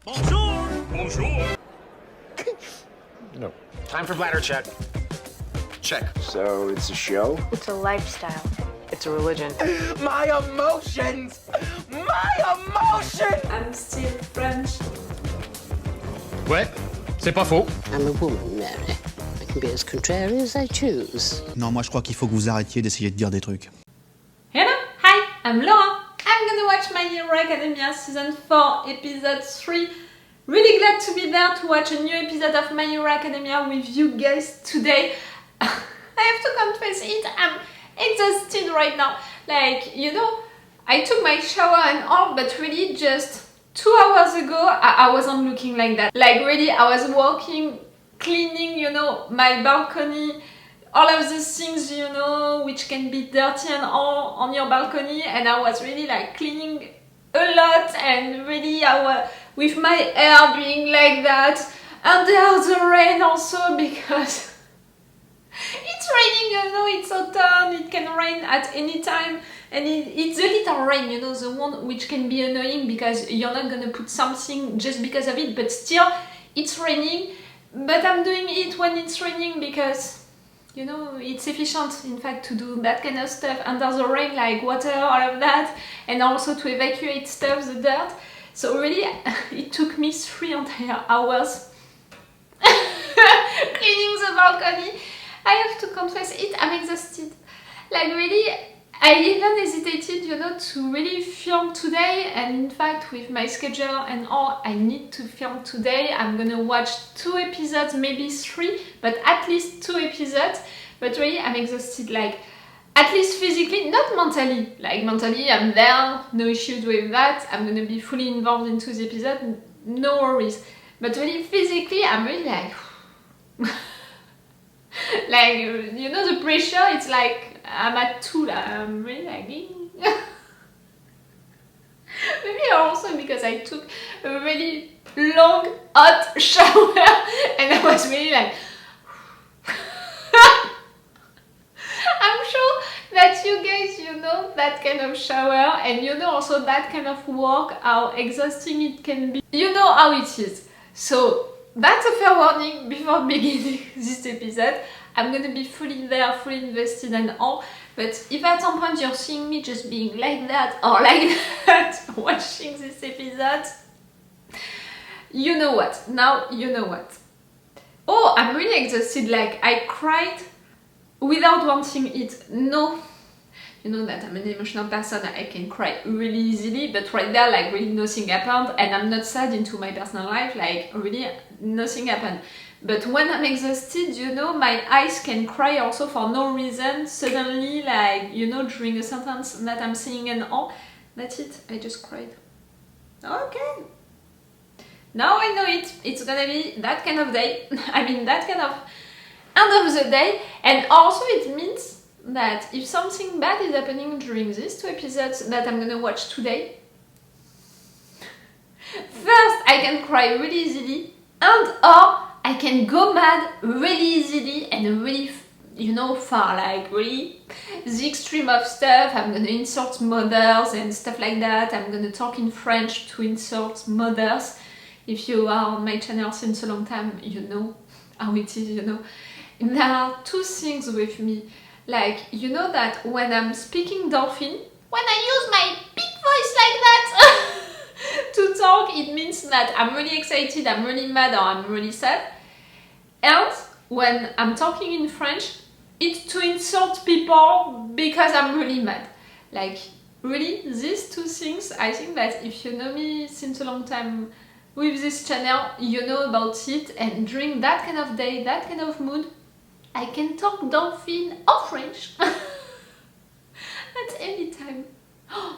Bonjour! Bonjour! No. Time for bladder check. Check. So it's a show? It's a lifestyle. It's a religion. My emotions! My emotions! I'm still French. Ouais, c'est pas faux. I'm a woman, Mary. I can be as contrary as I choose. Non, moi je crois qu'il faut que vous arrêtiez d'essayer de dire des trucs. Hello, hi, I'm Laura. I'm gonna watch My Hero Academia Season 4, Episode 3. Really glad to be there to watch a new episode of My Hero Academia with you guys today. I have to confess it, I'm exhausted right now. Like, you know, I took my shower and all, but really just 2 hours ago, I wasn't looking like that. Like really, I was walking, cleaning, you know, my balcony, all of these things, you know, which can be dirty and all on your balcony, and I was really like cleaning a lot, and really I was with my hair being like that, and there's the rain also because it's raining, you know, it's autumn, it can rain at any time, and it's a little rain, you know, the one which can be annoying because you're not gonna put something just because of it, but still, it's raining, but I'm doing it when it's raining because, you know, it's efficient, in fact, to do that kind of stuff under the rain, like water, all of that, and also to evacuate stuff, the dirt. So really, it took me 3 entire hours cleaning the balcony. I have to confess it, I'm exhausted. Like really, I even hesitated, you know, to really film today, and in fact with my schedule and all, I need to film today. I'm gonna watch 2 episodes, maybe 3, but at least 2 episodes. But really, I'm exhausted, like, at least physically, not mentally. Like mentally, I'm there, no issues with that. I'm gonna be fully involved into the episode, no worries. But really, physically, I'm really like... like, you know, the pressure, it's like I'm at 2, I'm really lagging. Maybe also because I took a really long, hot shower and I was really like... I'm sure that you guys, you know, that kind of shower, and you know also that kind of work, how exhausting it can be. You know how it is. So that's a fair warning before beginning this episode. I'm gonna be fully there, fully invested and all, but if at some point you're seeing me just being like that or like that watching this episode, you know what. Now you know what. Oh, I'm really exhausted, like I cried without wanting it. No. You know that I'm an emotional person, I can cry really easily, but right there, like really nothing happened, and I'm not sad into my personal life, like really nothing happened. But when I'm exhausted, you know, my eyes can cry also for no reason, suddenly, like, you know, during a sentence that I'm saying and all. That's it, I just cried. Okay. Now I know it, it's gonna be that kind of day, I mean that kind of end of the day, and also it means that if something bad is happening during these 2 episodes that I'm gonna watch today, first I can cry really easily, and or I can go mad really easily and really, you know, far, like really the extreme of stuff. I'm gonna insult mothers and stuff like that. I'm gonna talk in French to insult mothers. If you are on my channel since a long time, you know how it is, you know. There are 2 things with me. Like, you know that when I'm speaking dolphin, when I use my big voice like that to talk, it means that I'm really excited, I'm really mad, or I'm really sad. And when I'm talking in French, it's to insult people because I'm really mad. Like, really, these 2 things, I think that if you know me since a long time with this channel, you know about it, and during that kind of day, that kind of mood, I can talk dolphin or French at any time.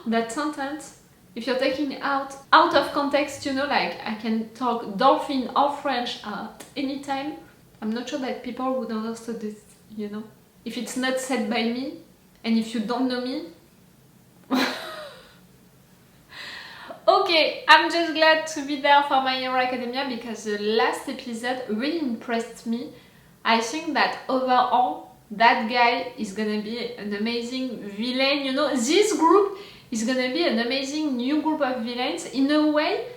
That sentence, if you're taking out of context, you know, like I can talk dolphin or French at any time. I'm not sure that people would understand this, you know. If it's not said by me, and if you don't know me. Okay, I'm just glad to be there for My Hero Academia because the last episode really impressed me. I think that overall, that guy is gonna be an amazing villain, you know. This group is gonna be an amazing new group of villains. In a way,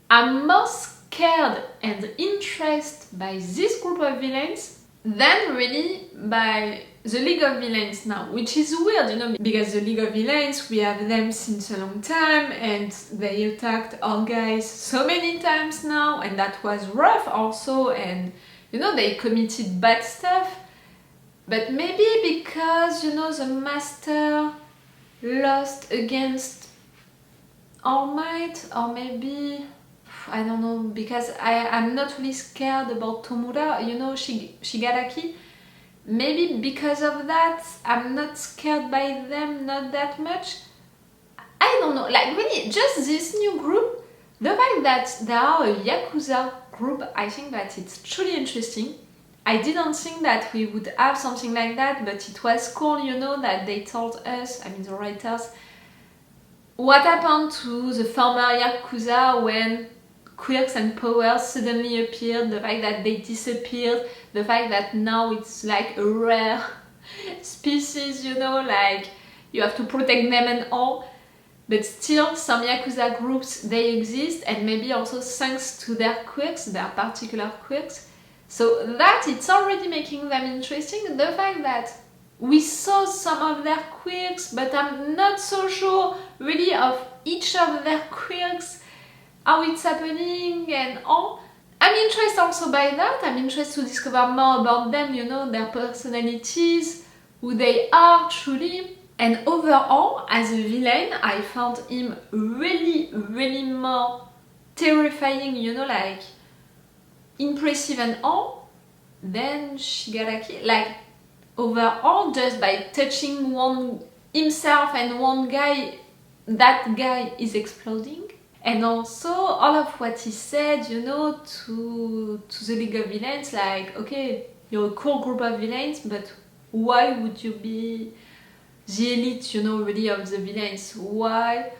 I'm more scared and interested by this group of villains than really by the League of Villains now, which is weird, you know, because the League of Villains, we have them since a long time and they attacked our guys so many times now, and that was rough also, and you know, they committed bad stuff. But maybe because, you know, the Master lost against All Might, or maybe, I don't know, because I'm not really scared about Tomura, you know, Shigaraki. Maybe because of that, I'm not scared by them, not that much. I don't know, like really, just this new group, the fact that there are a Yakuza group, I think that it's truly interesting. I didn't think that we would have something like that, but it was cool, you know, that they told us, I mean the writers, what happened to the former Yakuza when quirks and powers suddenly appeared, the fact that they disappeared, the fact that now it's like a rare species, you know, like you have to protect them and all. But still, some Yakuza groups, they exist, and maybe also thanks to their quirks, their particular quirks. So that, it's already making them interesting. The fact that we saw some of their quirks, but I'm not so sure really of each of their quirks, how it's happening and all. I'm interested also by that. I'm interested to discover more about them, you know, their personalities, who they are truly. And overall, as a villain, I found him really, really more terrifying, you know, like impressive and all, than Shigaraki. Like, overall, just by touching one himself and one guy, that guy is exploding. And also, all of what he said, you know, to the League of Villains, like, okay, you're a cool group of villains, but why would you be the elite, you know, really of the villains? Why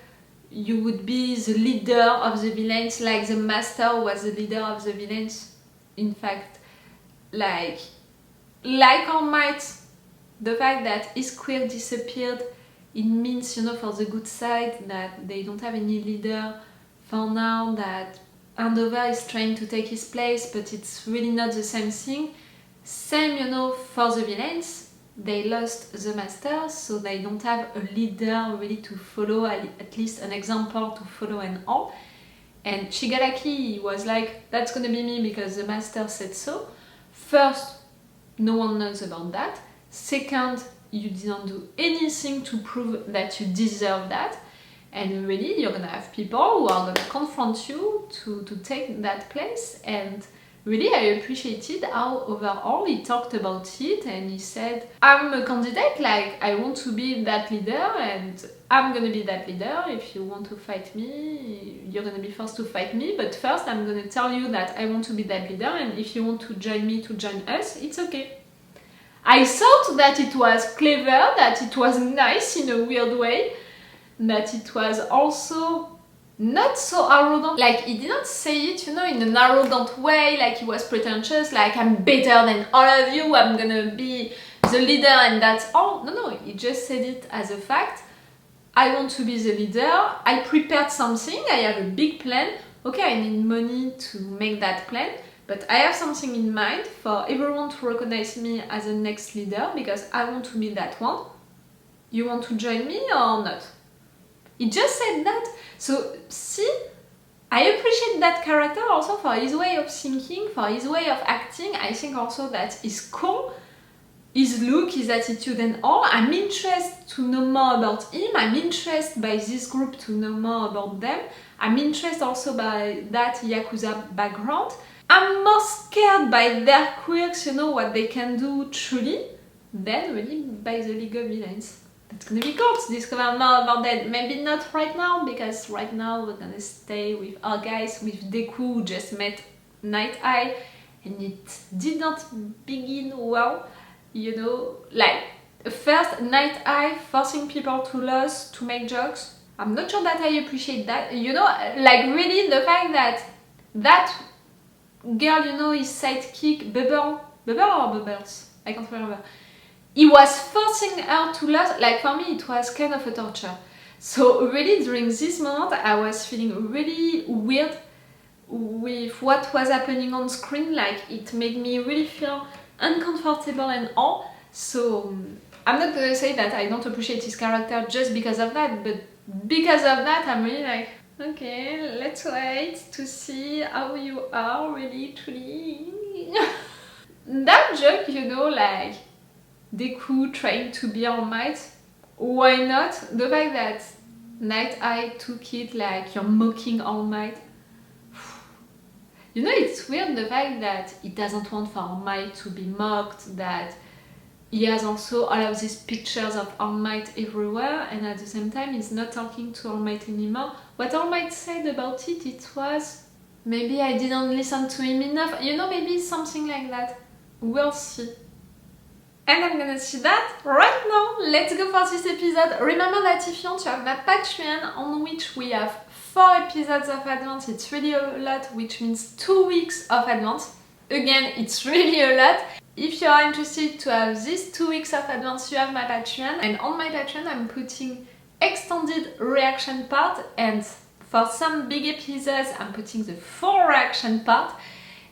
you would be the leader of the villains, like the Master was the leader of the villains? In fact, like All Might, the fact that his quirk disappeared, it means, you know, for the good side, that they don't have any leader for now, that Andover is trying to take his place, but it's really not the same thing. Same, you know, for the villains. They lost the Master, so they don't have a leader really to follow, at least an example to follow and all. And Shigaraki was like, that's gonna be me because the Master said so. First, no one knows about that. Second, you didn't do anything to prove that you deserve that. And really, you're gonna have people who are gonna confront you to take that place. And really, I appreciated how overall he talked about it, and he said, I'm a candidate, like, I want to be that leader, and I'm gonna be that leader. If you want to fight me, you're gonna be forced to fight me, but first I'm gonna tell you that I want to be that leader, and if you want to join me, to join us, it's okay. I thought that it was clever, that it was nice in a weird way, that it was also not so arrogant. Like, he didn't say it, you know, in an arrogant way, like he was pretentious, like I'm better than all of you, I'm gonna be the leader and that's all. No, he just said it as a fact. I want to be the leader, I prepared something, I have a big plan. Okay, I need money to make that plan, but I have something in mind for everyone to recognize me as the next leader, because I want to be that one. You want to join me or not? He just said that. So, see, I appreciate that character also for his way of thinking, for his way of acting. I think also that he's cool, his look, his attitude and all. I'm interested to know more about him. I'm interested by this group to know more about them. I'm interested also by that Yakuza background. I'm more scared by their quirks, you know, what they can do truly, than really by the League of Villains. It's gonna be cool to discover more about that. Maybe not right now, because right now we're gonna stay with our guys, with Dekku, who just met Nighteye, and it did not begin well, you know. Like, first, Nighteye forcing people to lose, to make jokes. I'm not sure that I appreciate that, you know, like really the fact that that girl, you know, his sidekick, Bubble or Bubbles? I can't remember. He was forcing her to lose, like for me it was kind of a torture. So really during this moment I was feeling really weird with what was happening on screen. Like, it made me really feel uncomfortable and all. So I'm not gonna say that I don't appreciate his character just because of that, but because of that I'm really like, okay, let's wait to see how you are really truly. That joke, you know, like Dekku trying to be All Might, why not? The fact that Nighteye took it like you're mocking All Might. You know, it's weird the fact that he doesn't want for All Might to be mocked, that he has also all of these pictures of All Might everywhere, and at the same time he's not talking to All Might anymore. What All Might said about it, it was, maybe I didn't listen to him enough, you know, maybe something like that. We'll see. And I'm gonna see that right now. Let's go for this episode. Remember that if you want to have my Patreon, on which we have 4 episodes of advance, it's really a lot, which means 2 weeks of advance. Again, it's really a lot. If you are interested to have these 2 weeks of advance, you have my Patreon. And on my Patreon, I'm putting extended reaction part. And for some big episodes, I'm putting the full reaction part.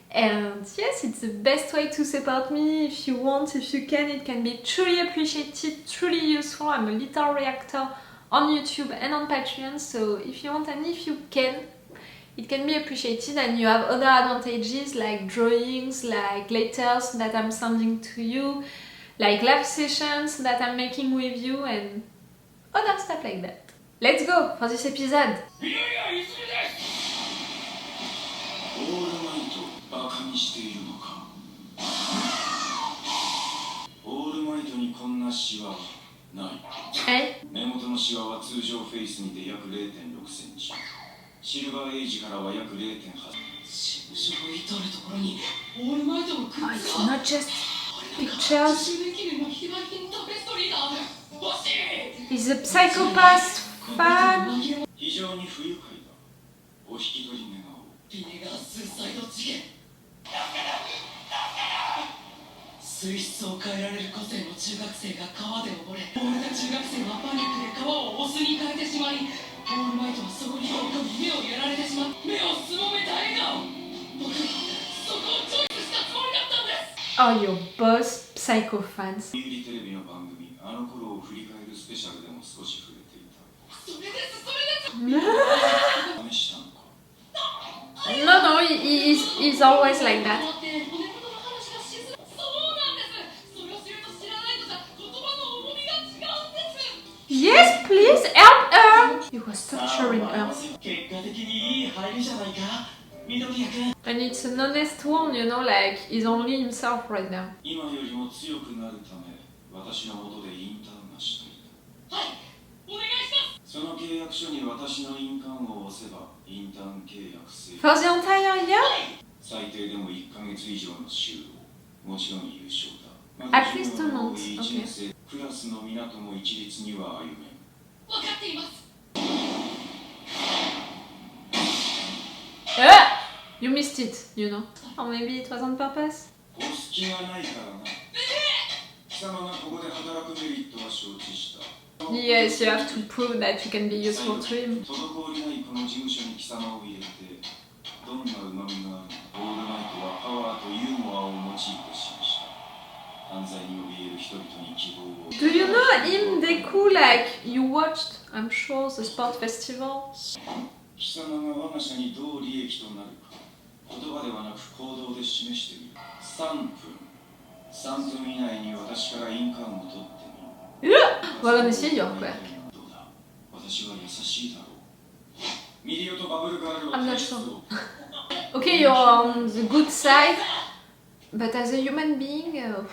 And yes, it's the best way to support me. If you want, if you can, it can be truly appreciated, truly useful. I'm a little reactor on YouTube and on Patreon, so if you want and if you can, it can be appreciated. And you have other advantages like drawings, like letters that I'm sending to you, like live sessions that I'm making with you, and other stuff like that. Let's go for this episode. バカにしているのか。オールマイトにこんなシワはない。目元のシワは通常フェイスにて約 0.6 センチ。シルバーエイジからは約 0.8。事務所の至るところにオールマイトのグッズが。Not just pictures. He's a psychopath fan. 非常に不愉快だ。お引き取り願おう。ビネガースーサイド事件。水質を変えられる個性の中学生が川で溺れ、溺れた中学生はパニックで川をお酢に変えてしまい、オールマイトはそこに飛び込み目をやられてしまう。目をすぼめた笑顔。僕はそこをチョイスしたつもりだったんです。Oh, your boss, psycho fans. テレビの番組、あの頃を振り返るスペシャルでも少し触れていた。それです、それです。試したのか。No, he's always like that. Yes, please help her. He was torturing her. And it's an honest one, you know, like he's only himself right now. For the entire year? At least a month, okay. You missed it, you know. Or maybe it was on purpose. Yes, you have to prove that you can be useful to him. Do you know him, Dekku? Like, you watched, I'm sure, the sport festival? We're gonna see your work. I'm not sure. Okay, you're on the good side, but as a human being, I'm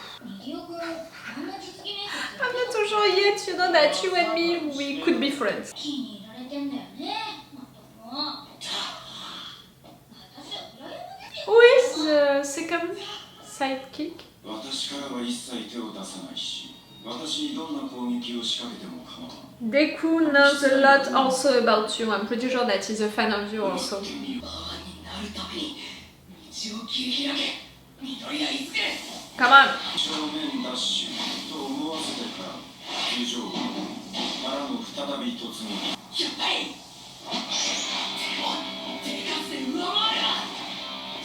not so sure yet, you know, that you and me, we could be friends. Who is the second sidekick? Dekku knows a lot also about you. I'm pretty sure that he's a fan of you also. Come on.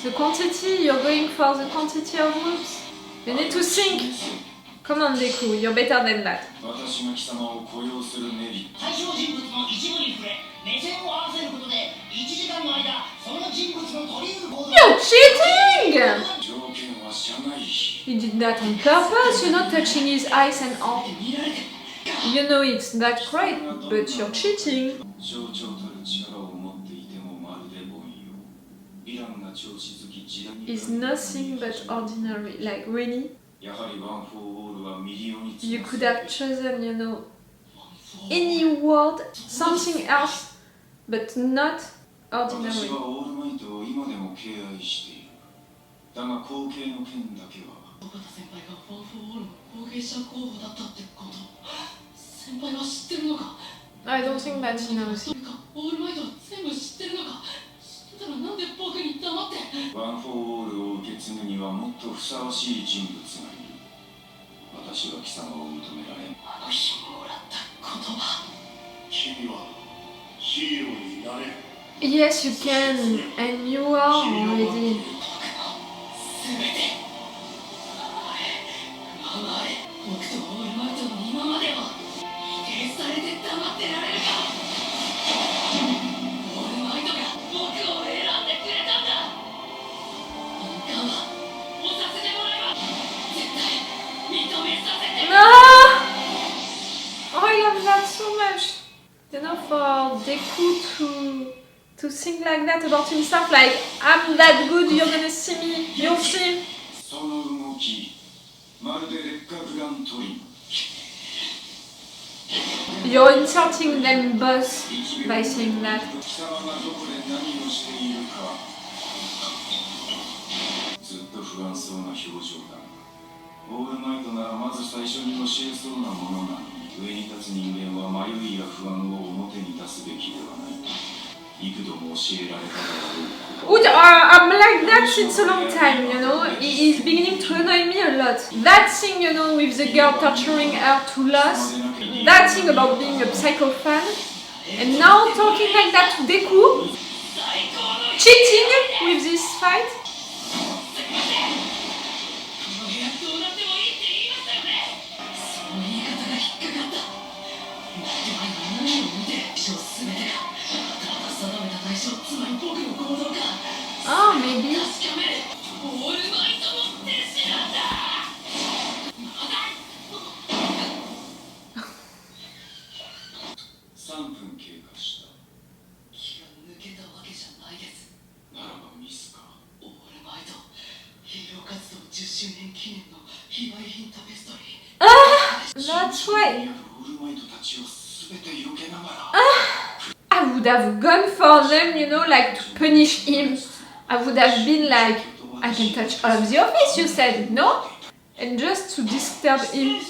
The quantity, you're going for the quantity of moves. You need to think. Come on, Dekku, you're better than that. 私が貴様を雇用するメリット。対象人物の一部に触れ、目線を合わせることで、1時間の間、その人物の取り得る行動。You're cheating! 条件は社内費。 He did that on purpose, you're not touching his eyes and all. You know it's not great, but you're cheating. 象徴たる力を持っていてもまるで凡庸。ヴィランが調子好き時代に。It's nothing but ordinary. Like, really? やはりワン・フォー・オールはミリオンに。 You could have chosen, you know, any word, something else, but not 私 ordinary. はオールマイトを今でも敬愛している。だが後継の件だけは。尾形先輩がワン・フォー・オールの後継者候補だったってこと。先輩は知ってるのか。 I don't think that he knows. それかオールマイトは全部知ってるのか。知ってたらなんで僕に黙って。ワン・フォー・オールを受け継ぐにはもっとふさわしい人物がいる。私は貴様を認められん。あの日もらった言葉。君はヒーローになれる。 Yes, you can, and you are already. 僕とオールマイトの今までを否定されて黙ってられるか。オールマイトが僕を選んでくれたんだ。印鑑は押させてもらいます。絶対認めさせて。 Ah! Oh, I love that so much. You know, for Dekku to think like that about himself, like, I'm that good, you're gonna see me, you'll see. その動き、まるで劣化グラントリン。 You're insulting them both by saying that. 貴様がどこで何をしているか。ずっと不安そうな表情だ。オールマイトならまず最初に教えそうなものなのに、上に立つ人間は迷いや不安を表に出すべきではない。幾度も教えられただろう。 I'm like that since a long time, you know. He's beginning to annoy me a lot. That thing, you know, with the girl torturing her to loss. That thing about being a psycho fan. And now talking like that to Dekku. Cheating with this fight. この部屋どうなってもいいって言いましたよね。その言い方が引っかかった。ナイトアイが何を見て全てがただ定めた対象、つまり僕の行動か。 Oh, maybe. 確かめる。オールマイトの弟子なんだ。3分経過した。気が抜けたわけじゃないです。ならばミスか。オールマイトヒーロー活動10周年記念の非売品タペストリー。That's right. オールマイトたちをすべて避けながら。I would have gone for them, you know, like to punish him. I would have been like, I can touch all of the office, you said, no? And just to disturb him.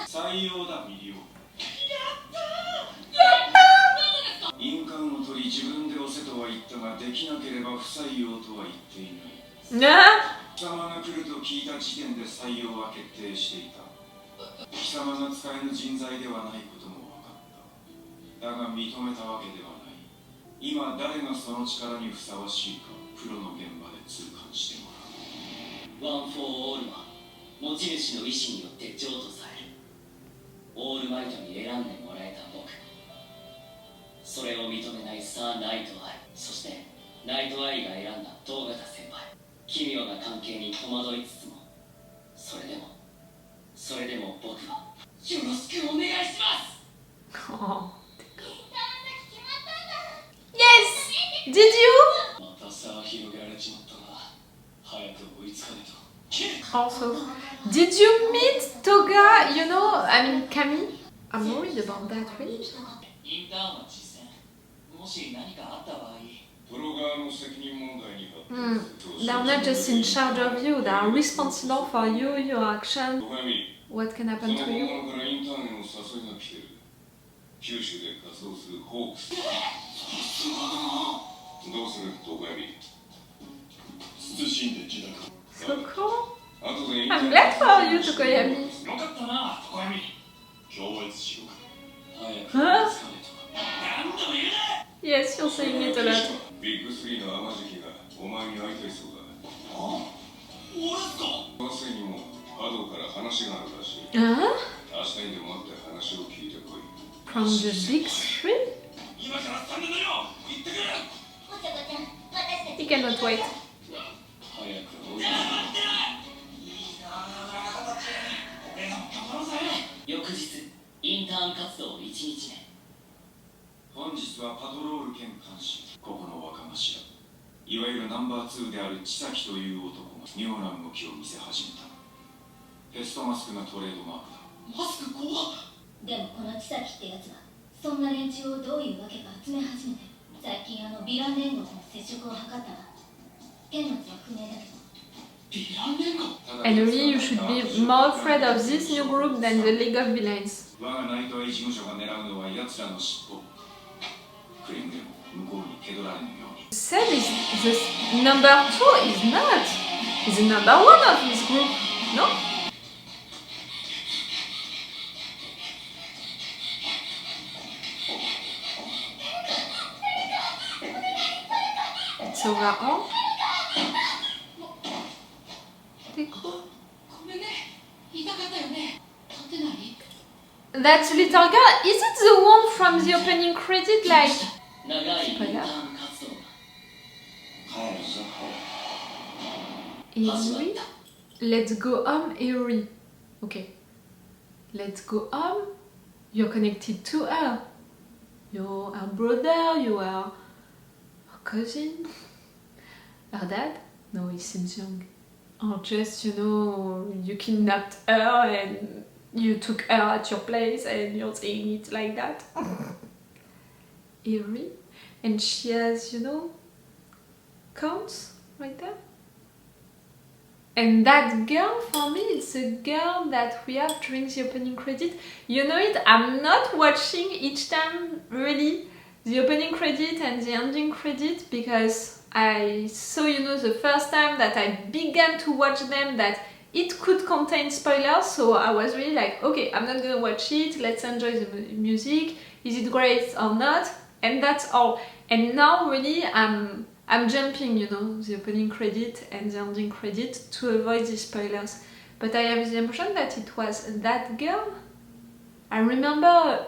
採用だミリオ。印鑑を取り自分で押せとは言ったが、できなければ不採用とは言っていない。Nah? 貴様が来ると聞いた時点で採用は決定していた。貴様が使えぬ人材ではないことも分かった。だが認めたわけではない。今誰がその力にふさわしいか、プロの現場で痛感してもらう。ワン・フォー・オールは持ち主の意思によって譲渡される。オールマイトに選んでもらえた僕。それを認めないサー・ナイトアイ、そしてナイトアイが選んだ東方先輩。奇妙な関係に戸惑いつつも、それでも僕はよろしくお願いします。 Oh. Yes! Did you? また差が広げられちまったな。早く追いつかねえと。 Also, did you meet Toga, you know, I mean Kami? I'm worried about that, really. インターンは実践。もし何かあった場合、プロ側の責任問題に発展。 They're not just in charge of you, they are responsible for you, your action, what can happen to you. からインターンへの誘いが来てる。九州で活動するホークス。どうするトコヤミ。慎んで自宅。 So cool. I'm glad for you, Tokoyami. よかったな、トコヤミ。強烈しろか。早く Huh? 疲れとか。なんと言うな。 Yes, you're saying it a lot. ビッグ3の天時がお前 Huh? From the big three? He cannot wait. 翌日インターン活動1日目本日はパトロール兼監視ここの若頭いわゆるナンバー2である千崎という男が妙な動きを見せ始めたテストマスクがトレードマークだマスク怖っでもこの千崎ってやつはそんな連中をどういうわけか集め始めて最近ヴィラン連合との接触を図ったわ顛末は不明だけど And really, you should be more afraid of this new group than the League of Villains. Said is this number 2 is not. He's the number 1 of this group, no? It's overall. Dekku. That little girl, is it the one from the opening credit, like... Spoiler. Eri? Let's go home, Eri. Okay. Let's go home. You're connected to her. You're her brother, you are her cousin. Her dad? No, he seems young. Or just, you know, you kidnapped her and you took her at your place and you're saying it like that. Eri. And she has, you know, counts right there. And that girl, for me, it's a girl that we have during the opening credit. You know it, I'm not watching each time really the opening credit and the ending credit because I saw, you know, the first time that I began to watch them that it could contain spoilers, so I was really like, okay, I'm not gonna watch it, let's enjoy the music, is it great or not, and that's all. And now really I'm jumping, you know, the opening credit and the ending credit to avoid the spoilers. But I have the impression that it was that girl. I remember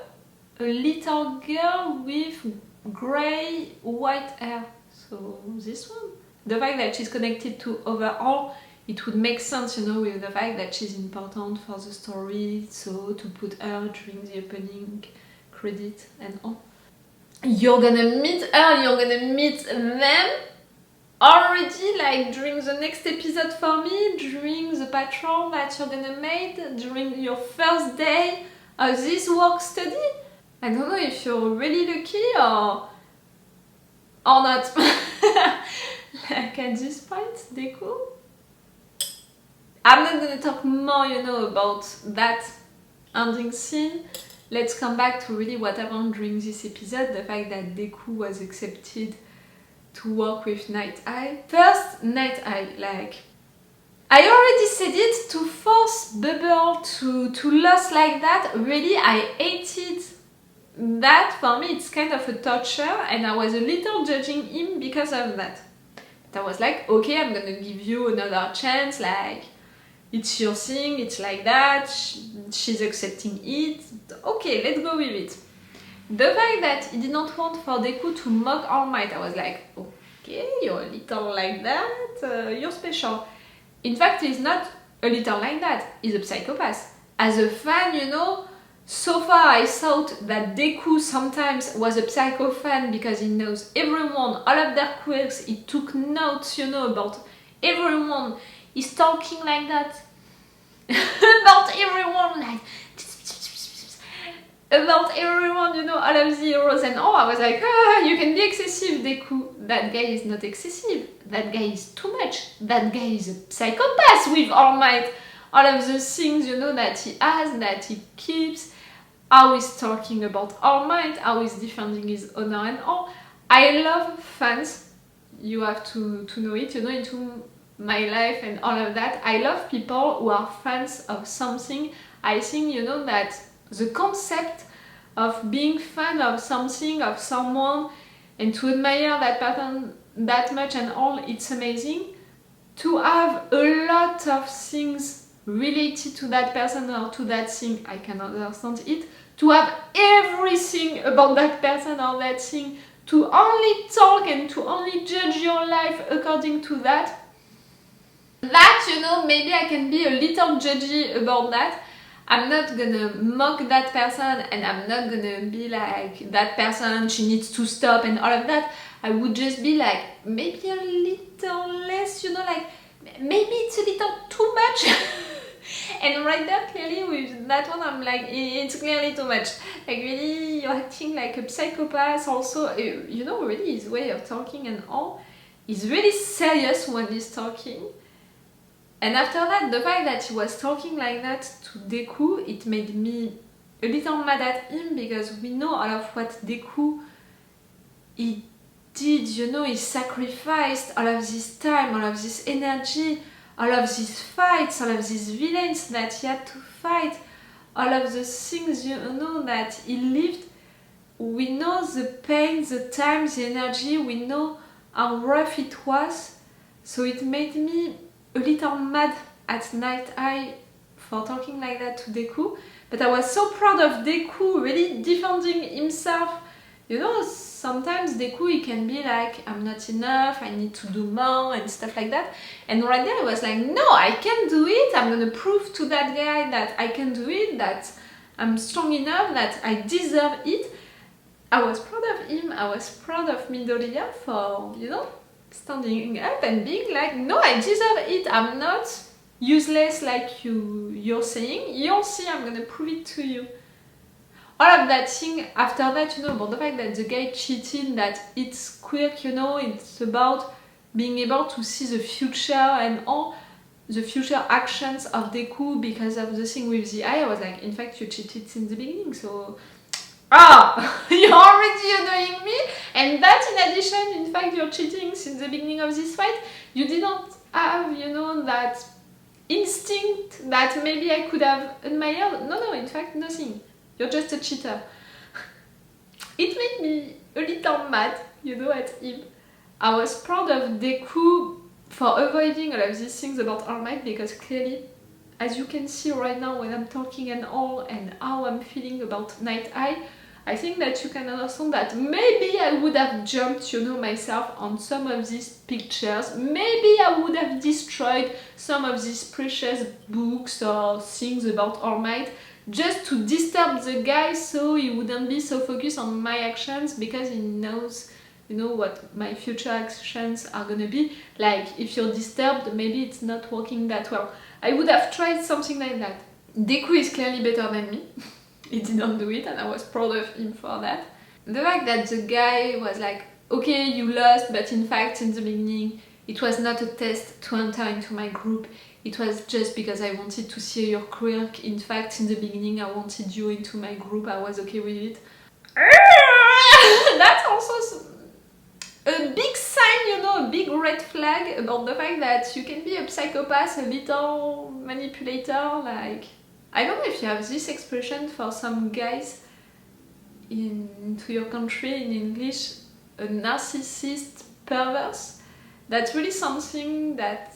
a little girl with grey white hair. So this one. The fact that she's connected to Overhaul, it would make sense, you know, with the fact that she's important for the story, so to put her during the opening credit and all. You're gonna meet her, you're gonna meet them already, like during the next episode for me, during the patrol that you're gonna make, during your first day of this work study. I don't know if you're really lucky or not. Like at this point, Dekku. I'm not gonna talk more, you know, about that ending scene. Let's come back to really what happened during this episode, the fact that Dekku was accepted to work with Nighteye. First, Nighteye, like... I already said it, to force Bubble to lose like that, really, I hated that. For me, it's kind of a torture, and I was a little judging him because of that. But I was like, okay, I'm gonna give you another chance, like... It's your thing, it's like that, she's accepting it, okay, let's go with it. The fact that he did not want for Dekku to mock All Might, I was like, okay, you're a little like that, you're special. In fact, he's not a little like that, he's a psychopath. As a fan, you know, so far I thought that Dekku sometimes was a psycho fan because he knows everyone, all of their quirks, he took notes, you know, about everyone. He's talking like that about everyone, like about everyone, you know, all of the heroes and all. I was like, you can be excessive, Dekku. That guy is not excessive. That guy is too much. That guy is a psychopath with All Might. All of the things, you know, that he has, that he keeps, how he's talking about All Might, how he's defending his honor and all. I love fans. You have to know it, you know, into my life and all of that. I love people who are fans of something. I think, you know, that the concept of being fan of something, of someone, and to admire that pattern that much and all, it's amazing. To have a lot of things related to that person or to that thing, I can understand it. To have everything about that person or that thing, to only talk and to only judge your life according to that, you know, maybe I can be a little judgy about that. I'm not gonna mock that person, and I'm not gonna be like, that person, she needs to stop and all of that. I would just be like, maybe a little less, you know, like, maybe it's a little too much. And right there, clearly, with that one, I'm like, it's clearly too much. Like, really, you're acting like a psychopath. Also, you know, really, his way of talking and all is really serious when he's talking. And after that, the fact that he was talking like that to Dekku, it made me a little mad at him, because we know all of what Dekku he did, you know, he sacrificed all of this time, all of this energy, all of these fights, all of these villains that he had to fight, all of the things, you know, that he lived. We know the pain, the time, the energy, we know how rough it was. So it made me a little mad at Nighteye for talking like that to Dekku. But I was so proud of Dekku really defending himself. You know, sometimes Dekku, he can be like, I'm not enough, I need to do more and stuff like that. And right there I was like, no, I can do it. I'm gonna prove to that guy that I can do it, that I'm strong enough, that I deserve it. I was proud of him, I was proud of Midoriya for, you know, standing up and being like, no, I deserve it, I'm not useless like you're saying. You'll see, I'm gonna prove it to you. All of that thing after that, you know, about the fact that the guy cheated, that it's quick, you know, it's about being able to see the future and all the future actions of Dekku because of the thing with the eye. I was like, in fact, you cheated since the beginning, so you're already annoying me. And that in addition, in fact, you're cheating since the beginning of this fight. You didn't have, you know, that instinct that maybe I could have admired. No, in fact, nothing. You're just a cheater. It made me a little mad, you know, at him. I was proud of Dekku for avoiding all of these things about All Might, because clearly, as you can see right now when I'm talking and all, and how I'm feeling about Nighteye, I think that you can understand that maybe I would have jumped, you know, myself on some of these pictures. Maybe I would have destroyed some of these precious books or things about All Might, just to disturb the guy so he wouldn't be so focused on my actions, because he knows, you know, what my future actions are gonna be. Like, if you're disturbed, maybe it's not working that well. I would have tried something like that. Dekku is clearly better than me. He didn't do it, and I was proud of him for that. The fact that the guy was like, okay, you lost, but in fact, in the beginning, it was not a test to enter into my group. It was just because I wanted to see your quirk. In fact, in the beginning, I wanted you into my group. I was okay with it. That's also a big sign, you know, a big red flag about the fact that you can be a psychopath, a little manipulator. Like, I don't know if you have this expression for some guys into your country in English, a narcissist, pervert. That's really something that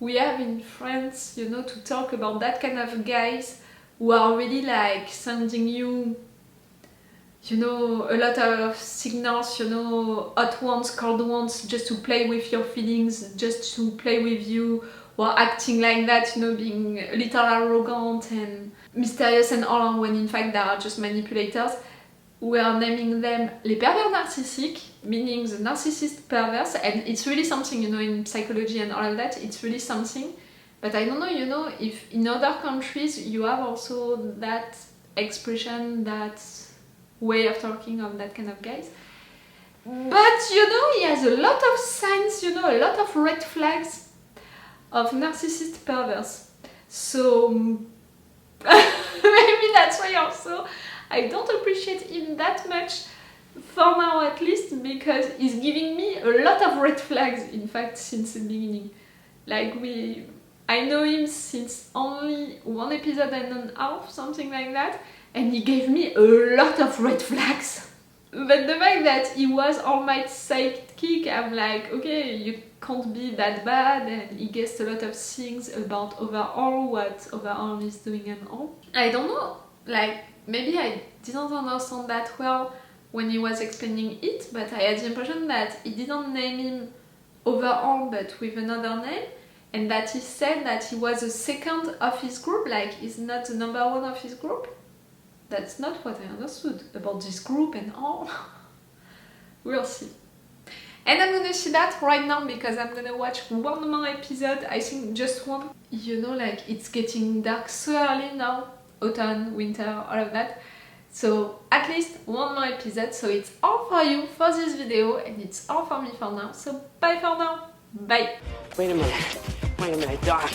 we have in France, you know, to talk about that kind of guys who are really like sending you, you know, a lot of signals, you know, hot ones, cold ones, just to play with your feelings, just to play with you, or acting like that, you know, being a little arrogant and mysterious and all, when in fact they are just manipulators. We are naming them les pervers narcissiques, meaning the narcissist perverse, and it's really something, you know, in psychology and all of that, it's really something. But I don't know, you know, if in other countries you have also that expression, that way of talking of that kind of guys. But, you know, he has a lot of signs, you know, a lot of red flags of narcissist perverse. So maybe that's why also I don't appreciate him that much, for now at least, because he's giving me a lot of red flags, in fact, since the beginning. Like, I know him since only one episode and a half, something like that, and he gave me a lot of red flags. But the fact that he was All Might's sidekick, I'm like, okay, you can't be that bad, and he guessed a lot of things about Overhaul, what Overhaul is doing and all. I don't know, like, maybe I didn't understand that well when he was explaining it, but I had the impression that he didn't name him Overhaul but with another name, and that he said that he was the second of his group, like he's not the number one of his group. That's not what I understood about this group and all. We'll see. And I'm gonna see that right now because I'm gonna watch one more episode, I think just one. You know, like it's getting dark so early now, autumn, winter, all of that. So at least one more episode, so it's all for you for this video and it's all for me for now. So bye for now, bye! Wait a minute, Doc.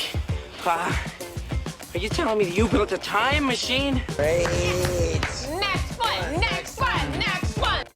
Are you telling me that you built a time machine? Hey.